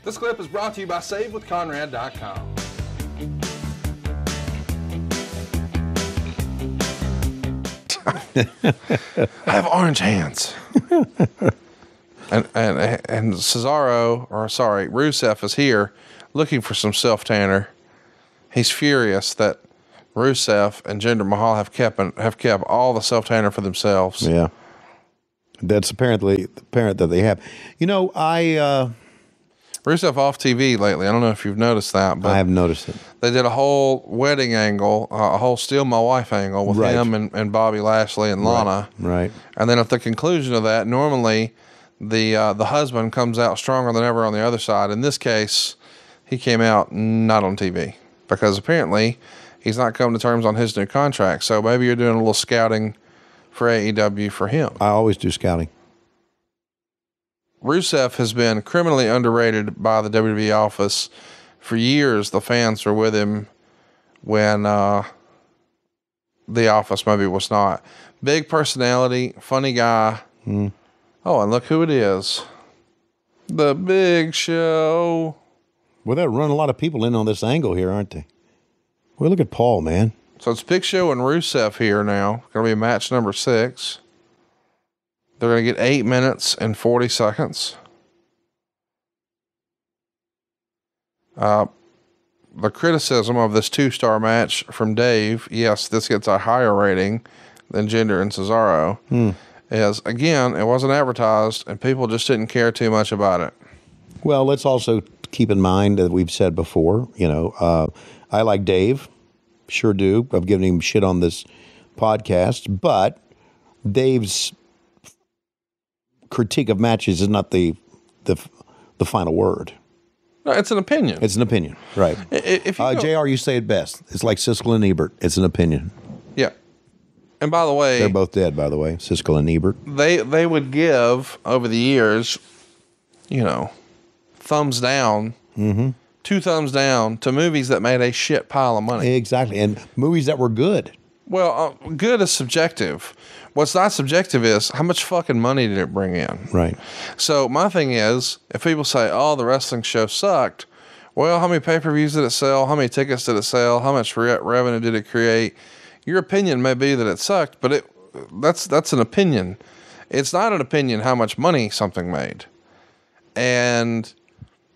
This clip is brought to you by SaveWithConrad.com. I have orange hands. and Rusev is here looking for some self-tanner. He's furious that Rusev and Jinder Mahal have kept all the self-tanner for themselves. Yeah. That's apparently the parent that they have. You know, Rusev off TV lately. I don't know if you've noticed that, but I have noticed it. They did a whole wedding angle, a whole Steal My Wife angle with him and Bobby Lashley and Lana. Right. And then at the conclusion of that, normally the husband comes out stronger than ever on the other side. In this case, he came out not on TV because apparently he's not come to terms on his new contract. So maybe you're doing a little scouting for AEW for him. I always do scouting. Rusev has been criminally underrated by the WWE office. For years, the fans were with him when the office maybe was not. Big personality, funny guy. Oh, and look who it is. The Big Show. Well, they're running a lot of people in on this angle here, aren't they? Well, look at Paul, man. So it's Big Show and Rusev here now. Going to be match number 6. They're going to get 8 minutes and 40 seconds. The criticism of this 2-star match from Dave, yes, this gets a higher rating than Jinder and Cesaro, is, again, it wasn't advertised and people just didn't care too much about it. Well, let's also keep in mind that we've said before, you know, I like Dave, sure do. I've given him shit on this podcast, but Dave's critique of matches is not the final word. No, it's an opinion. It's an opinion, right? If you JR, you say it best. It's like Siskel and Ebert. It's an opinion. Yeah. And by the way, they're both dead. By the way, Siskel and Ebert. They would give over the years, you know, thumbs down, 2 thumbs down to movies that made a shit pile of money. Exactly, and movies that were good. Well, good is subjective. What's not subjective is how much fucking money did it bring in? Right. So my thing is, if people say, oh, the wrestling show sucked, well, how many pay-per-views did it sell? How many tickets did it sell? How much revenue did it create? Your opinion may be that it sucked, but that's an opinion. It's not an opinion how much money something made. And,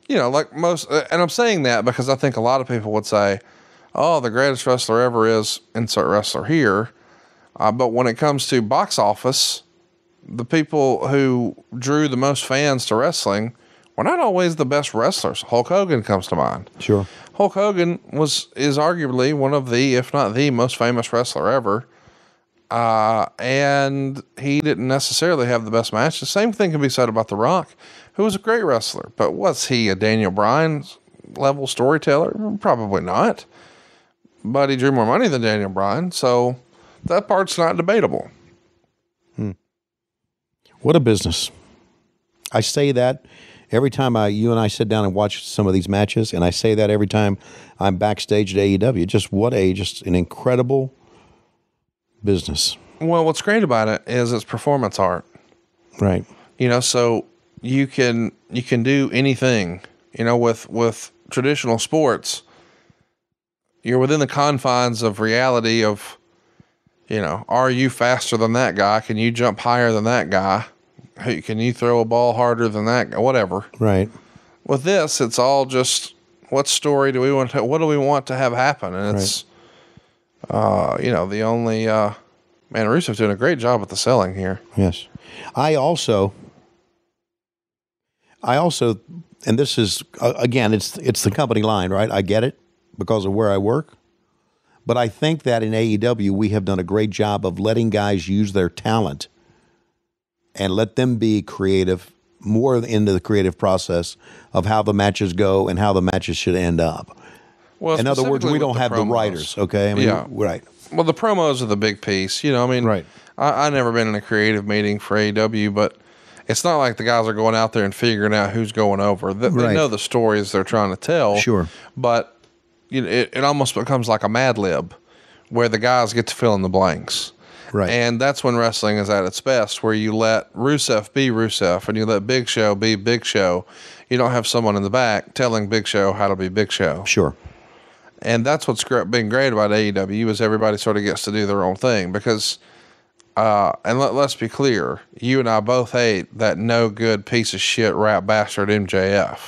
you know, like most, and I'm saying that because I think a lot of people would say, oh, the greatest wrestler ever is insert wrestler here. But when it comes to box office, the people who drew the most fans to wrestling were not always the best wrestlers. Hulk Hogan comes to mind. Sure. Hulk Hogan is arguably one of the, if not the most famous wrestler ever. And he didn't necessarily have the best match. The same thing can be said about The Rock, who was a great wrestler. But was he a Daniel Bryan level storyteller? Probably not. But he drew more money than Daniel Bryan, so that part's not debatable. What a business. I say that every time you and I sit down and watch some of these matches, and I say that every time I'm backstage at AEW. Just an incredible business. Well, what's great about it is it's performance art. Right. You know, so you can do anything. You know, with traditional sports, you're within the confines of reality of, you know, are you faster than that guy? Can you jump higher than that guy? Can you throw a ball harder than that guy? Whatever. Right. With this, it's all just what story do we want to, what do we want to have happen? And it's, you know, the only, man, Rusev's doing a great job with the selling here. Yes. I also, and this is, again, it's the company line, right? I get it because of where I work. But I think that in AEW, we have done a great job of letting guys use their talent and let them be creative, more into the creative process of how the matches go and how the matches should end up. Well, in other words, we don't have the writers, okay? I mean, yeah. Right. Well, the promos are the big piece. You know, I mean, right. I've never been in a creative meeting for AEW, but it's not like the guys are going out there and figuring out who's going over. They know the stories they're trying to tell. Sure. But you know, it almost becomes like a Mad Lib where the guys get to fill in the blanks. Right. And that's when wrestling is at its best, where you let Rusev be Rusev and you let Big Show be Big Show. You don't have someone in the back telling Big Show how to be Big Show. Sure. And that's what's been great about AEW is everybody sort of gets to do their own thing because, and let's be clear, you and I both hate that no good piece of shit rap bastard MJF.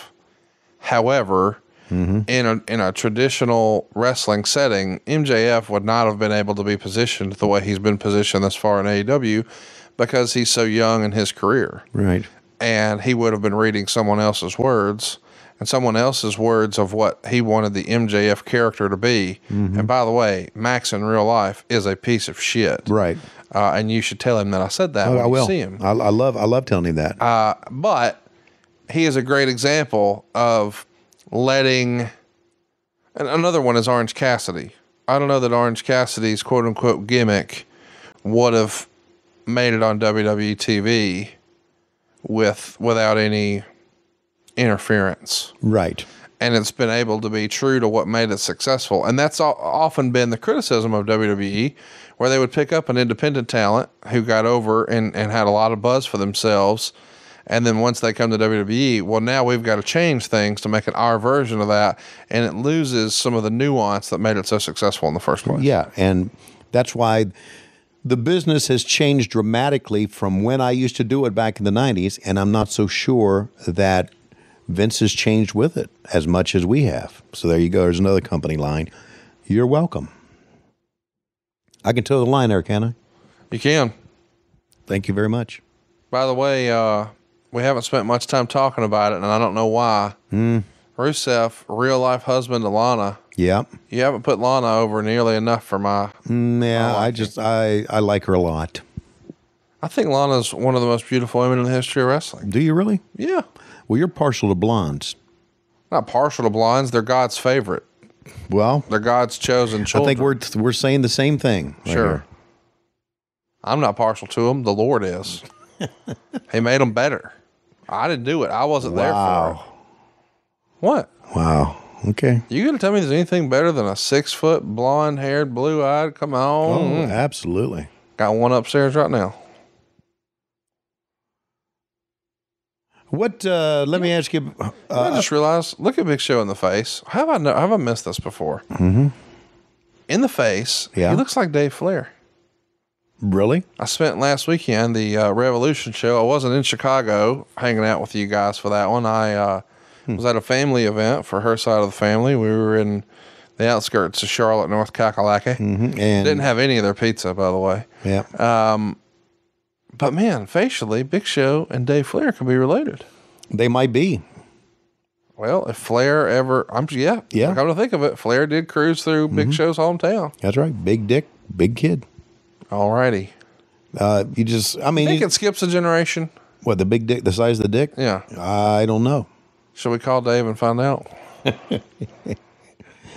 However, in a traditional wrestling setting, MJF would not have been able to be positioned the way he's been positioned this far in AEW because he's so young in his career. Right. And he would have been reading someone else's words and someone else's words of what he wanted the MJF character to be. And by the way, Max in real life is a piece of shit. Right. And you should tell him that I said that when I will. you see him. I love telling him that. But he is a great example of letting, and another one is Orange Cassidy. I don't know that Orange Cassidy's quote unquote gimmick would have made it on WWE TV without any interference. Right. And it's been able to be true to what made it successful. And that's often been the criticism of WWE, where they would pick up an independent talent who got over and had a lot of buzz for themselves. And then once they come to WWE, well, now we've got to change things to make it our version of that. And it loses some of the nuance that made it so successful in the first place. Yeah. And that's why the business has changed dramatically from when I used to do it back in the 90s. And I'm not so sure that Vince has changed with it as much as we have. So there you go. There's another company line. You're welcome. I can toe the line there, can I? You can. Thank you very much. By the way, we haven't spent much time talking about it, and I don't know why. Rusev, real life husband to Lana. Yeah. You haven't put Lana over nearly enough for my. Yeah, I like her a lot. I think Lana's one of the most beautiful women in the history of wrestling. Do you really? Yeah. Well, you're partial to blondes. Not partial to blondes. They're God's favorite. Well, They're God's chosen children. I think we're saying the same thing. Right Sure. here. I'm not partial to them. The Lord is. He made them better. I didn't do it. I wasn't there for it. What? Wow. Okay. You gonna tell me there's anything better than a 6-foot, blonde-haired, blue-eyed? Come on. Oh, absolutely. Got one upstairs right now. What? Let me ask you. I just realized. Look at Big Show in the face. Have I missed this before? Mm-hmm. In the face, Yeah. He looks like Dave Flair. Really? I spent last weekend the Revolution show. I wasn't in Chicago hanging out with you guys for that one. I was at a family event for her side of the family. We were in the outskirts of Charlotte, North Kakalaki. And Didn't have any of their pizza, by the way. Yeah. But man, facially, Big Show and Dave Flair can be related. They might be. Well, if Flair ever, Yeah. Come to think of it, Flair did cruise through Big Show's hometown. That's right. Big dick, big kid. Alrighty. I Think it skips a generation. What, the big dick, the size of the dick? Yeah. I don't know. Should we call Dave and find out?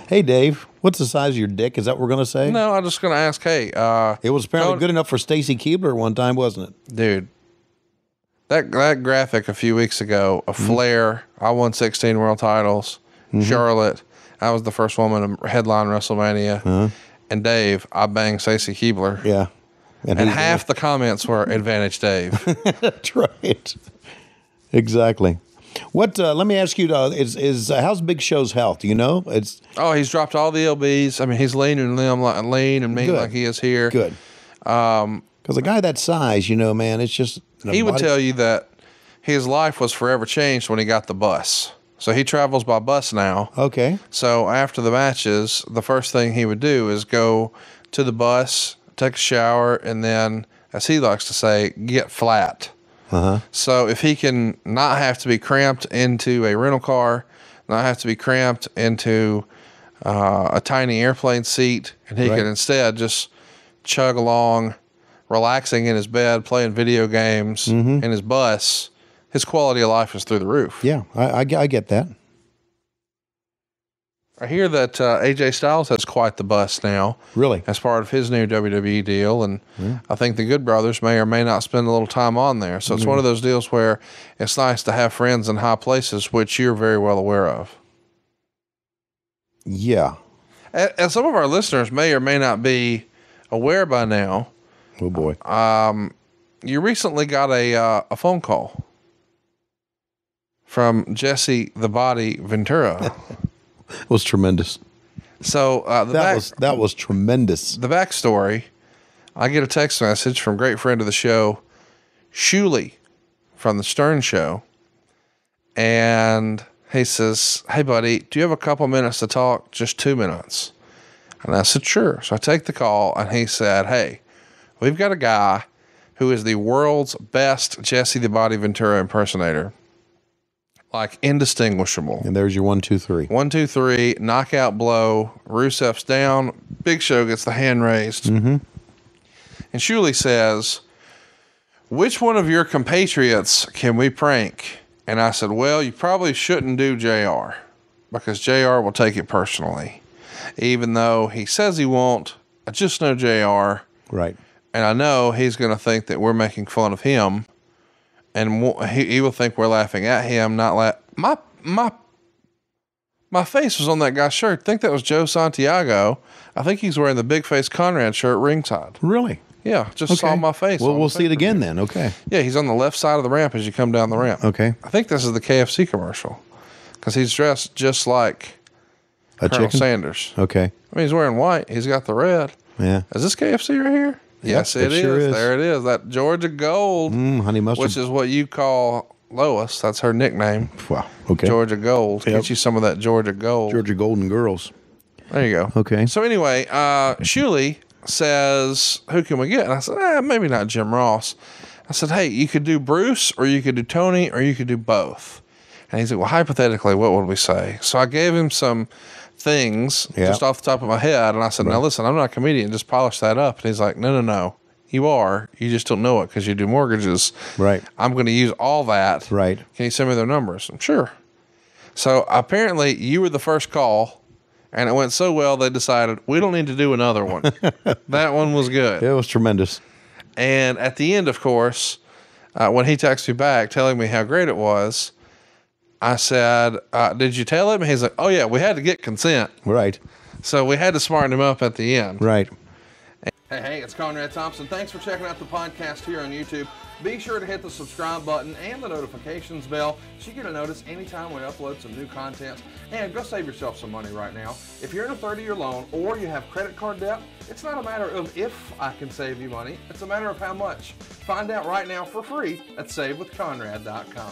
Hey, Dave, what's the size of your dick? Is that what we're going to say? No, I'm just going to ask, hey. It was apparently good enough for Stacy Keibler one time, wasn't it? Dude, that graphic a few weeks ago of Flair, I won 16 world titles. Charlotte, I was the first woman to headline WrestleMania. And Dave, I banged Stacy Keibler. Yeah. And half the comments were Advantage Dave. That's right. Exactly. What? Let me ask you. How's Big Show's health? Do you know? He's dropped all the LBs. I mean, he's lean and mean like he is here. Good. Because a guy that size, man, it's just. He would tell you that his life was forever changed when he got the bus. So he travels by bus now. Okay. So after the matches, the first thing he would do is go to the bus, take a shower, and then, as he likes to say, get flat. So if he can not have to be cramped into a rental car, not have to be cramped into a tiny airplane seat, and he can instead just chug along, relaxing in his bed, playing video games in his bus, his quality of life is through the roof. Yeah, I get that. I hear that AJ Styles has quite the bus now. Really? As part of his new WWE deal. And I think the Good Brothers may or may not spend a little time on there. So it's one of those deals where it's nice to have friends in high places, which you're very well aware of. Yeah. And some of our listeners may or may not be aware by now, Oh boy. You recently got a phone call from Jesse the Body Ventura. It was tremendous. So that was tremendous. The backstory: I get a text message from a great friend of the show, Shuley, from the Stern Show, and he says, "Hey, buddy, do you have a couple minutes to talk? Just 2 minutes." And I said, "Sure." So I take the call, and he said, "Hey, we've got a guy who is the world's best Jesse the Body Ventura impersonator. Like, indistinguishable. And there's your 1, 2, 3. 1, 2, 3, knockout blow. Rusev's down. Big Show gets the hand raised." Mm-hmm. And Shuley says, "Which one of your compatriots can we prank?" And I said, "Well, you probably shouldn't do JR, because JR will take it personally. Even though he says he won't, I just know JR. Right. And I know he's going to think that we're making fun of him. And he will think we're laughing at him, not my face was on that guy's shirt. I think that was Joe Santiago. I think he's wearing the big face Conrad shirt ringside. Really? Yeah, just saw my face. Well, we'll see it again then. Okay. Yeah, he's on the left side of the ramp as you come down the ramp. Okay. I think this is the KFC commercial, because he's dressed just like A Colonel chicken? Sanders. Okay. I mean, he's wearing white. He's got the red. Yeah. Is this KFC right here? Yes, it sure is. There it is. That Georgia Gold, Honey mustard. which is what you call Lois. That's her nickname. Wow. Okay. Georgia Gold. Yep. Get you some of that Georgia Gold. Georgia Golden Girls. There you go. Okay. So anyway, Shuley says, "Who can we get?" And I said, maybe not Jim Ross. I said, "Hey, you could do Bruce, or you could do Tony, or you could do both." And he said, "Well, hypothetically, what would we say?" So I gave him some things just off the top of my head. And I said, "Now listen, I'm not a comedian. Just polish that up." And he's like, No. You are. You just don't know it because you do mortgages. Right. I'm going to use all that. Right. Can you send me their numbers? I'm sure. So apparently you were the first call, and it went so well they decided we don't need to do another one. That one was good. It was tremendous. And at the end, of course, when he texted me back telling me how great it was, I said, "Did you tell him?" He's like, "Oh yeah, we had to get consent." Right. So we had to smarten him up at the end. Right. Hey, it's Conrad Thompson. Thanks for checking out the podcast here on YouTube. Be sure to hit the subscribe button and the notifications bell so you get a notice anytime we upload some new content. And go save yourself some money right now. If you're in a 30-year loan or you have credit card debt, it's not a matter of if I can save you money. It's a matter of how much. Find out right now for free at SaveWithConrad.com.